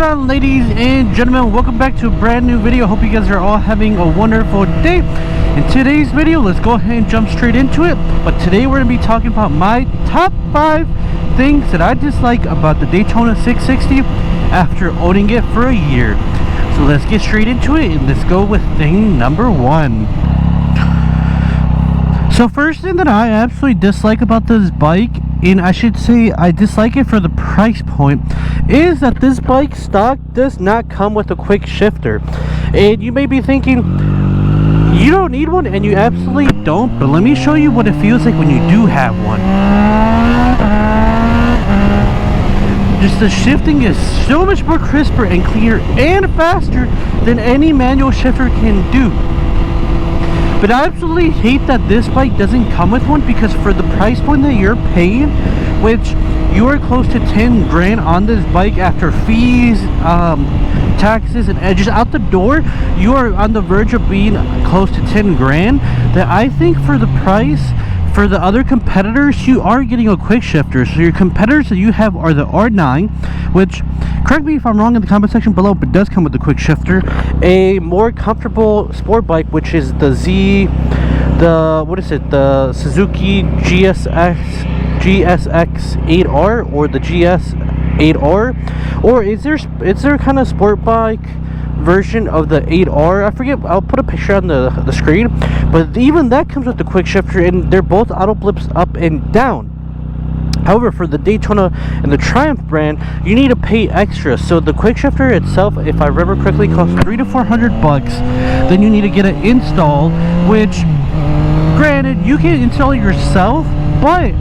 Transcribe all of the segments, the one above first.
going on, ladies and gentlemen? Welcome back to a brand new video. Hope you guys are all having a wonderful day. In today's video, let's go ahead and jump straight into it. But today we're going to be talking about my top 5 things that I dislike about the Daytona 660 after owning it for a year. So let's get straight into it and let's go with thing number 1. So first thing that I absolutely dislike about this bike, and I should say I dislike it for the price point, is that this bike stock does not come with a quick shifter. And you may be thinking, you don't need one, and you absolutely don't, but let me show you what it feels like when you do have one. Just the shifting is so much more crisper and cleaner and faster than any manual shifter can do. But I absolutely hate that this bike doesn't come with one, because for the price point that you're paying, which you are close to 10 grand on this bike after fees, taxes, and just out the door, you are on the verge of being close to 10 grand. That I think for the price, for the other competitors, you are getting a quick shifter. So your competitors that you have are the R9, which, correct me if I'm wrong in the comment section below, but does come with the quick shifter. A more comfortable sport bike, which is the the Suzuki GSX-8R or the GS8R, or is there kind of sport bike version of the 8R? I forget. I'll put a picture on the screen, but even that comes with the quick shifter, and they're both auto blips up and down. However, for the Daytona and the Triumph brand, you need to pay extra. So the quick shifter itself, if I remember correctly, costs $300 to $400. Then you need to get it installed, which, granted, you can install it yourself, but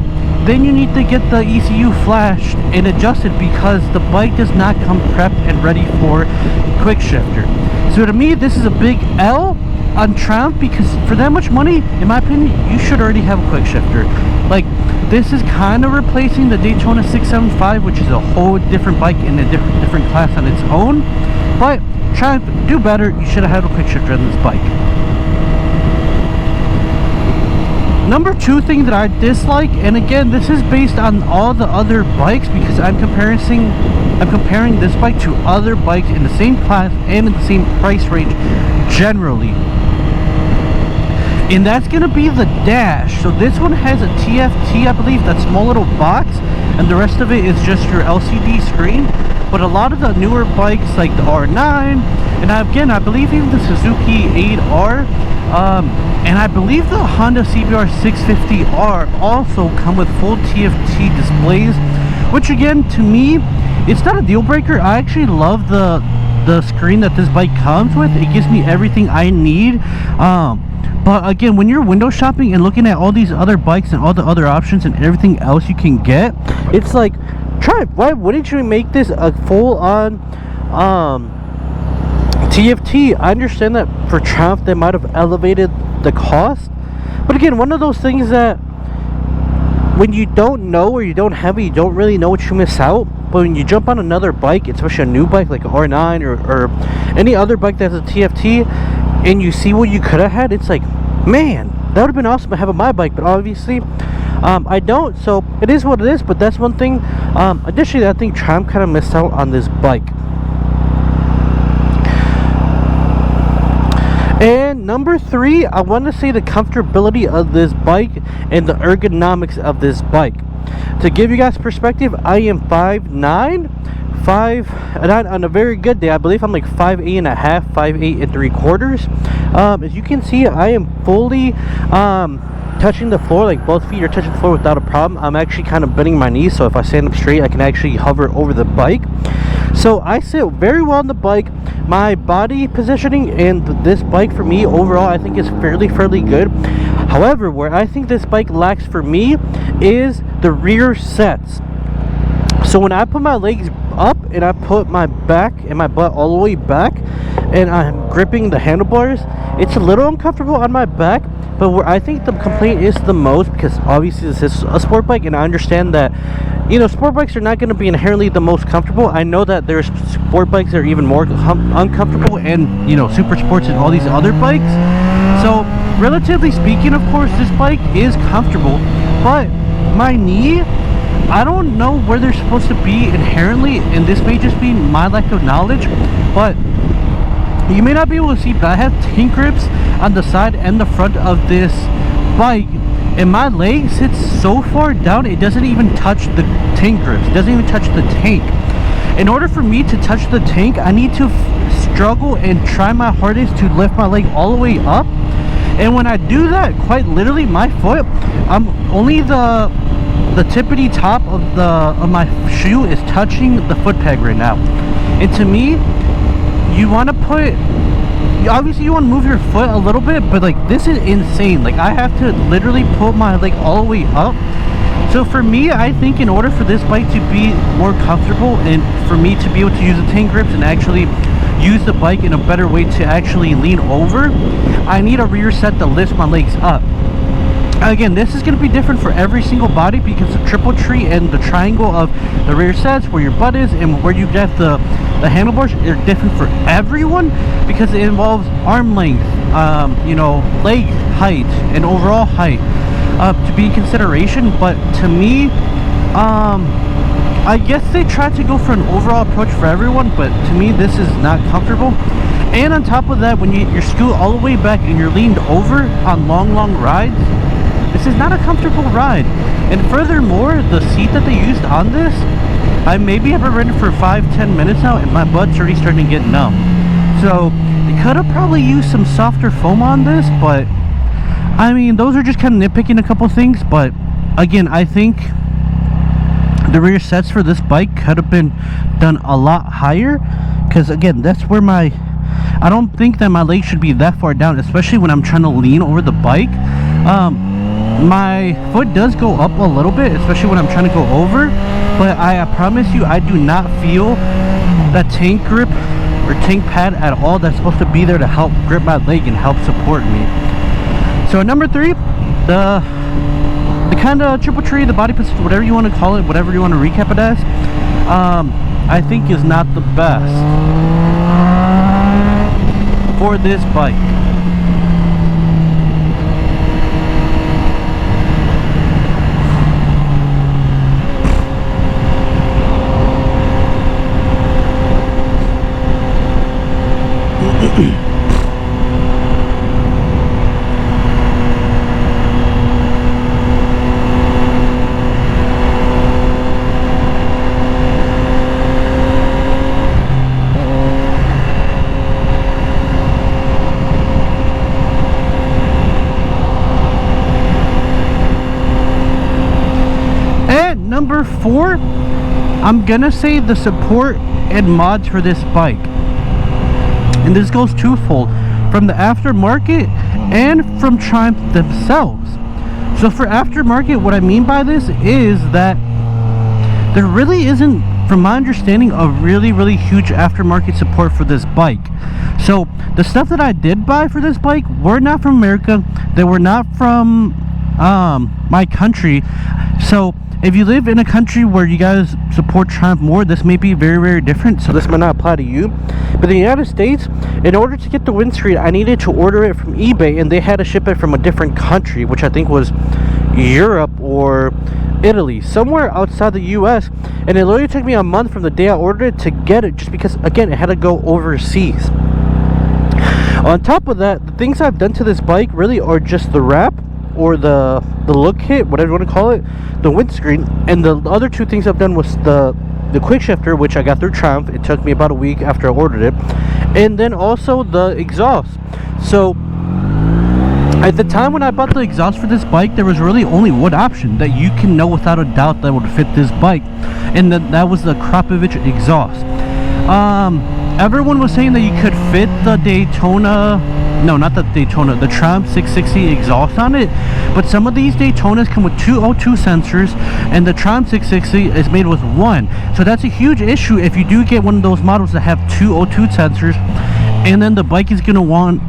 then you need to get the ECU flashed and adjusted, because the bike does not come prepped and ready for quick shifter. So to me, this is a big L on Triumph, because for that much money, in my opinion, you should already have a quick shifter. Like, this is kind of replacing the Daytona 675, which is a whole different bike in a different class on its own. But Triumph, do better. You should have had a quick shifter on this bike. Number 2 thing that I dislike, and again, this is based on all the other bikes, because I'm comparing this bike to other bikes in the same class and in the same price range generally. And that's going to be the dash. So this one has a TFT, I believe, that small little box, and the rest of it is just your LCD screen. But a lot of the newer bikes, like the R9, and I believe even the Suzuki 8R, and I believe the Honda CBR 650R also come with full TFT displays, which again, to me, it's not a deal breaker. I actually love the screen that this bike comes with. It gives me everything I need. But again, when you're window shopping and looking at all these other bikes and all the other options and everything else you can get, it's like, Triumph, why wouldn't you make this a full-on TFT? I understand that for Triumph they might have elevated the cost, but again, one of those things that when you don't know or you don't have it, you don't really know what you miss out. But when you jump on another bike, especially a new bike like an R9 or any other bike that's a TFT, and you see what you could have had, it's like, man, that would have been awesome to have on my bike. But obviously I don't, so it is what it is. But that's one thing. Additionally, I think Triumph kind of missed out on this bike. And number 3, I want to say the comfortability of this bike and the ergonomics of this bike. To give you guys perspective, I am 5'9", and on a very good day, I believe I'm like 5'8 and a half, 5'8 and 3/4. As you can see, I am fully touching the floor, like both feet are touching the floor without a problem. I'm actually kind of bending my knees, so if I stand up straight, I can actually hover over the bike. So I sit very well on the bike. My body positioning and this bike for me overall, I think is fairly good. However, where I think this bike lacks for me is the rear sets. So when I put my legs up and I put my back and my butt all the way back and I'm gripping the handlebars, it's a little uncomfortable on my back. But where I think the complaint is the most, because obviously this is a sport bike, and I understand that, you know, sport bikes are not going to be inherently the most comfortable. I know that there's sport bikes that are even more uncomfortable, and, you know, super sports and all these other bikes. So relatively speaking, of course, this bike is comfortable, but my knee I don't know where they're supposed to be inherently, and this may just be my lack of knowledge, but you may not be able to see, but I have tank grips on the side and the front of this bike, and my leg sits so far down it doesn't even touch the tank grips. It doesn't even touch the tank. In order for me to touch the tank, I need to struggle and try my hardest to lift my leg all the way up. And when I do that, quite literally, my foot, I'm only the tippity top of my shoe is touching the foot peg right now. And to me, you want to put, obviously you want to move your foot a little bit, but like this is insane. Like I have to literally put my leg all the way up. So for me, I think in order for this bike to be more comfortable and for me to be able to use the tank grips and actually use the bike in a better way to actually lean over, I need a rear set that lifts my legs up. Again, this is going to be different for every single body because the triple tree and the triangle of the rear sets, where your butt is and where you get the handlebars, are different for everyone because it involves arm length, you know, leg height and overall height to be in consideration. But to me, I guess they tried to go for an overall approach for everyone, but to me this is not comfortable. And on top of that, when you're scooted all the way back and you're leaned over on long rides, this is not a comfortable ride. And furthermore, the seat that they used on this, I maybe have ridden for 5-10 minutes now and my butt's already starting to get numb. So they could have probably used some softer foam on this, but I mean, those are just kind of nitpicking a couple things. But again, I think the rear sets for this bike could have been done a lot higher, because again, that's where I don't think that my leg should be that far down, especially when I'm trying to lean over the bike. My foot does go up a little bit, especially when I'm trying to go over, but I promise you, I do not feel that tank grip or tank pad at all that's supposed to be there to help grip my leg and help support me. So at number 3, the kind of triple tree, the body position, whatever you want to call it, whatever you want to recap it as, I think is not the best for this bike. Number 4, I'm gonna say the support and mods for this bike, and this goes twofold, from the aftermarket and from Triumph themselves. So for aftermarket, what I mean by this is that there really isn't, from my understanding, a really huge aftermarket support for this bike. So the stuff that I did buy for this bike were not from America, they were not from my country. So if you live in a country where you guys support Triumph more, this may be very different, so this might not apply to you. But in the United States, in order to get the windscreen, I needed to order it from eBay, and they had to ship it from a different country, which I think was Europe or Italy, somewhere outside the US. And it literally took me a month from the day I ordered it to get it, just because, again, it had to go overseas. On top of that, the things I've done to this bike really are just the wrap, or the look kit, whatever you want to call it, the windscreen, and the other two things I've done was the quickshifter, which I got through Triumph. It took me about a week after I ordered it, and then also the exhaust. So at the time when I bought the exhaust for this bike, there was really only one option that you can know without a doubt that would fit this bike, and that was the Krapovich exhaust. Everyone was saying that you could fit the Daytona, no, not the Daytona, the Triumph 660 exhaust on it, but some of these Daytonas come with 2 O2 sensors, and the Triumph 660 is made with 1. So that's a huge issue if you do get one of those models that have 2 O2 sensors, and then the bike is gonna want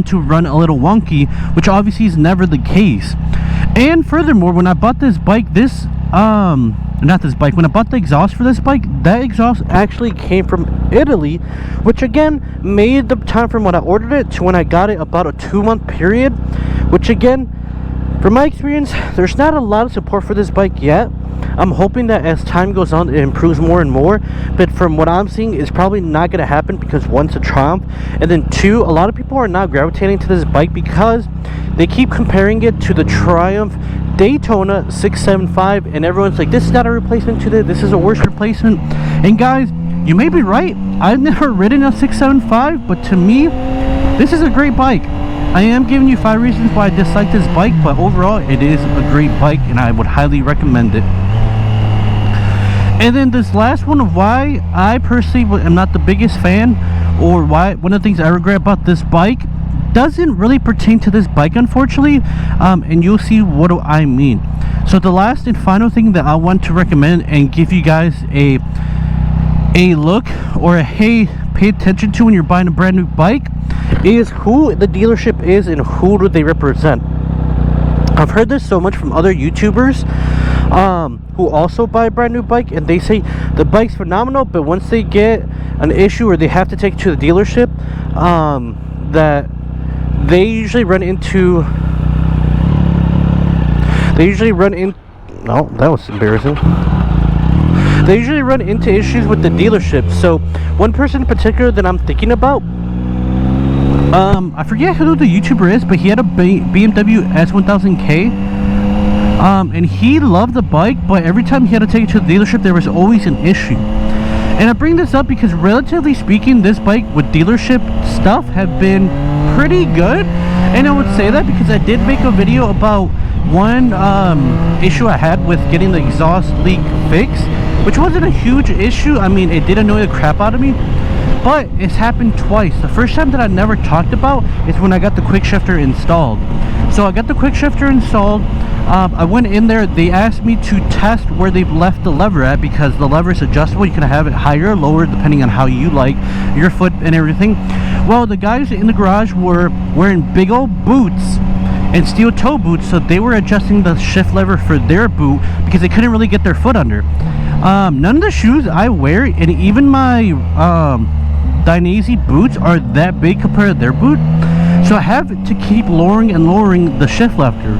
to run a little wonky, which obviously is never the case. And furthermore, when I bought this bike, when I bought the exhaust for this bike, that exhaust actually came from Italy, which again made the time from when I ordered it to when I got it about a 2-month period, which again, From my experience, there's not a lot of support for this bike yet. I'm hoping that as time goes on, it improves more and more. But from what I'm seeing, it's probably not going to happen because one, it's a Triumph, and then two, a lot of people are not gravitating to this bike because they keep comparing it to the Triumph Daytona 675, and everyone's like, this is not a replacement to this is a worse replacement. And guys, you may be right. I've never ridden a 675, but to me, this is a great bike. I am giving you 5 reasons why I dislike this bike, but overall it is a great bike and I would highly recommend it. And then this last one of why I personally am not the biggest fan, or why one of the things I regret about this bike, doesn't really pertain to this bike, unfortunately, and you'll see what I mean. So the last and final thing that I want to recommend and give you guys a look, or a hey, pay attention to when you're buying a brand new bike, is who the dealership is and who do they represent. I've heard this so much from other YouTubers who also buy a brand new bike, and they say the bike's phenomenal, but once they get an issue or they have to take it to the dealership, that they usually run into no, that was embarrassing. They usually run into issues with the dealership. So one person in particular that I'm thinking about, I forget who the YouTuber is, but he had a BMW S1000K, and he loved the bike, but every time he had to take it to the dealership, there was always an issue. And I bring this up because, relatively speaking, this bike with dealership stuff have been pretty good. And I would say that because I did make a video about one issue I had with getting the exhaust leak fixed, which wasn't a huge issue. I mean, it did annoy the crap out of me, but it's happened twice. The first time that I never talked about is when I got the quickshifter installed. So I got the quickshifter installed. I went in there. They asked me to test where they've left the lever at, because the lever is adjustable. You can have it higher or lower depending on how you like your foot and everything. Well, the guys in the garage were wearing big old boots and steel toe boots, so they were adjusting the shift lever for their boot because they couldn't really get their foot under. None of the shoes I wear, and even my Dainese boots, are that big compared to their boot, so I have to keep lowering and lowering the shift lever.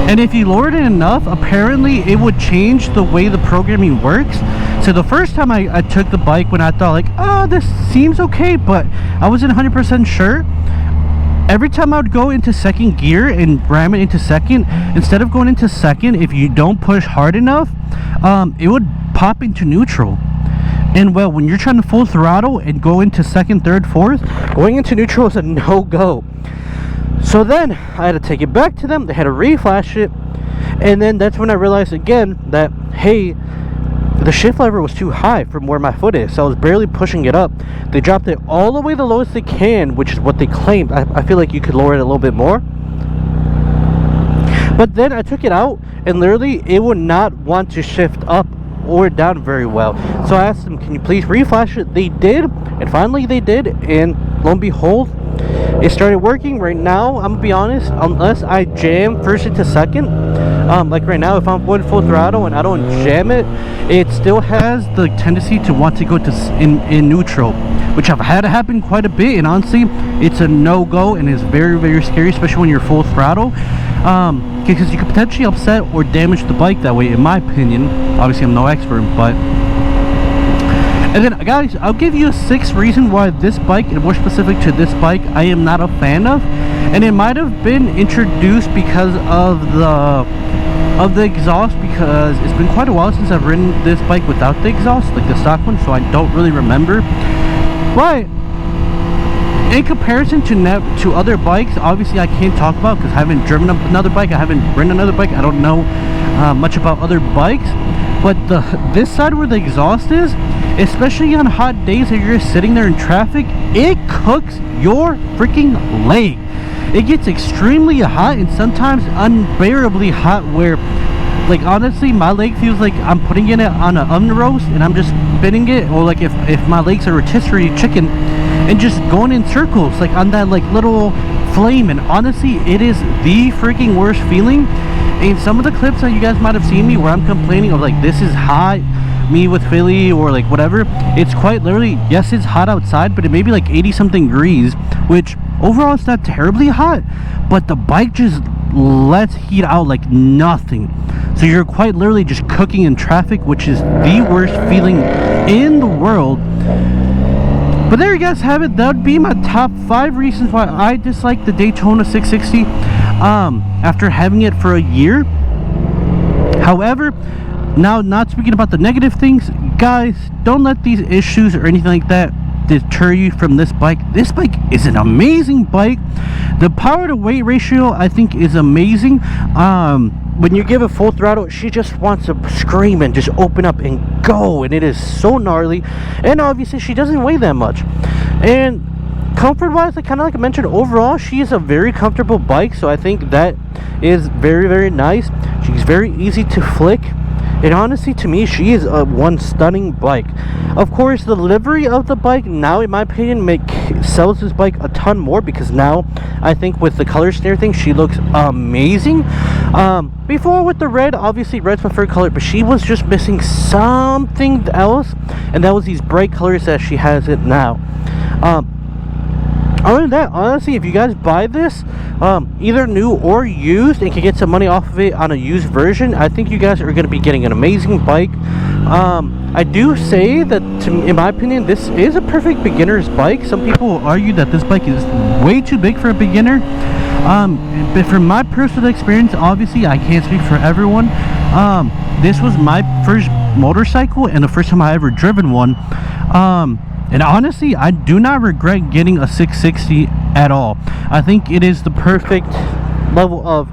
And if you lowered it enough, apparently it would change the way the programming works. So the first time I took the bike, when I thought like, oh, this seems okay, but I wasn't 100% sure, every time I would go into second gear and ram it into second, instead of going into second, if you don't push hard enough, it would pop into neutral. And well, when you're trying to full throttle and go into second, third, fourth, going into neutral is a no-go. So then I had to take it back to them. They had to reflash it, and then that's when I realized again that, hey, the shift lever was too high from where my foot is, so I was barely pushing it up. They dropped it all the way the lowest they can, which is what they claimed. I feel like you could lower it a little bit more. But then I took it out, and literally it would not want to shift up or down very well. So I asked them, can you please reflash it? They did, and finally they did, and lo and behold, it started working. Right now, I'm gonna be honest, unless I jam first into second, like right now, if I'm going full throttle and I don't jam it, it still has the tendency to want to go to in neutral, which I've had happen quite a bit, and honestly, it's a no-go and is very, very scary, especially when you're full throttle, because you could potentially upset or damage the bike that way, in my opinion. Obviously, I'm no expert, but... And then, guys, I'll give you a 6th reason why this bike, and more specific to this bike, I am not a fan of. And it might have been introduced because of the exhaust, because it's been quite a while since I've ridden this bike without the exhaust, like the stock one, so I don't really remember. But in comparison to other bikes, obviously I can't talk about because I haven't driven another bike, I haven't ridden another bike, I don't know much about other bikes. But this side where the exhaust is, especially on hot days that you're sitting there in traffic, it cooks your freaking leg. It gets extremely hot, and sometimes unbearably hot, where, like, honestly, my leg feels like I'm putting it on an oven roast and I'm just spinning it, or like if my legs are rotisserie chicken and just going in circles, like on that like little flame. And honestly, it is the freaking worst feeling. And some of the clips that you guys might have seen me where I'm complaining of like, this is hot, me with Philly or like whatever, it's quite literally, yes, it's hot outside, but it may be like 80 something degrees, which overall it's not terribly hot, but the bike just lets heat out like nothing. So you're quite literally just cooking in traffic, which is the worst feeling in the world. But there you guys have it. That would be my top 5 reasons why I dislike the Daytona 660 after having it for a year. However, now not speaking about the negative things, guys, don't let these issues or anything like that deter you from this bike. This bike is an amazing bike. The power to weight ratio I think is amazing. When you give it full throttle, she just wants to scream and just open up and go, and it is so gnarly. And obviously she doesn't weigh that much. And comfort wise, like I mentioned, overall she is a very comfortable bike, so I think that is very, very nice. She's very easy to flick, and honestly, to me, she is one stunning bike. Of course, the livery of the bike now, in my opinion, sells this bike a ton more, because now I think with the colors and everything, she looks amazing. Before with the red, obviously red's my favorite color, but she was just missing something else, and that was these bright colors that she has it now. Other than that, honestly, if you guys buy this, either new or used, and can get some money off of it on a used version, I think you guys are going to be getting an amazing bike. I do say that, in my opinion, this is a perfect beginner's bike. Some people argue that this bike is way too big for a beginner. But from my personal experience, obviously, I can't speak for everyone. This was my first motorcycle and the first time I ever driven one. And honestly, I do not regret getting a 660 at all. I think it is the perfect level of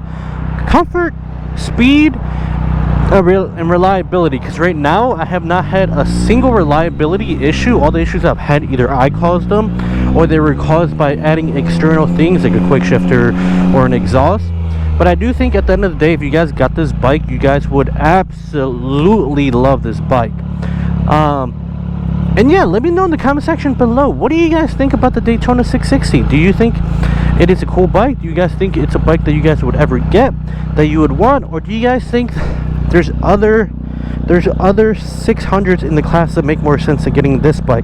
comfort, speed, and reliability. Because right now, I have not had a single reliability issue. All the issues I've had, either I caused them, or they were caused by adding external things like a quickshifter or an exhaust. But I do think at the end of the day, if you guys got this bike, you guys would absolutely love this bike. And yeah, let me know in the comment section below, what do you guys think about the Daytona 660? Do you think it is a cool bike? Do you guys think it's a bike that you guys would ever get, that you would want? Or do you guys think there's other 600s in the class that make more sense than getting this bike?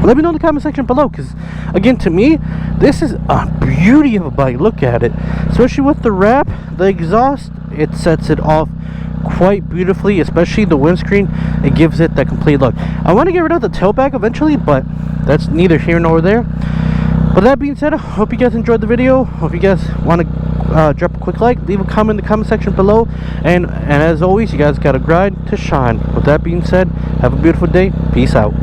Let me know in the comment section below, because again, to me, this is a beauty of a bike. Look at it, especially with the wrap, the exhaust, it sets it off quite beautifully, especially the windscreen. It gives it that complete look. I want to get rid of the tailback eventually, but that's neither here nor there. But that being said, I hope you guys enjoyed the video. Hope you guys want to drop a quick like, leave a comment in the comment section below, and as always, you guys got to grind to shine. With that being said, have a beautiful day. Peace out.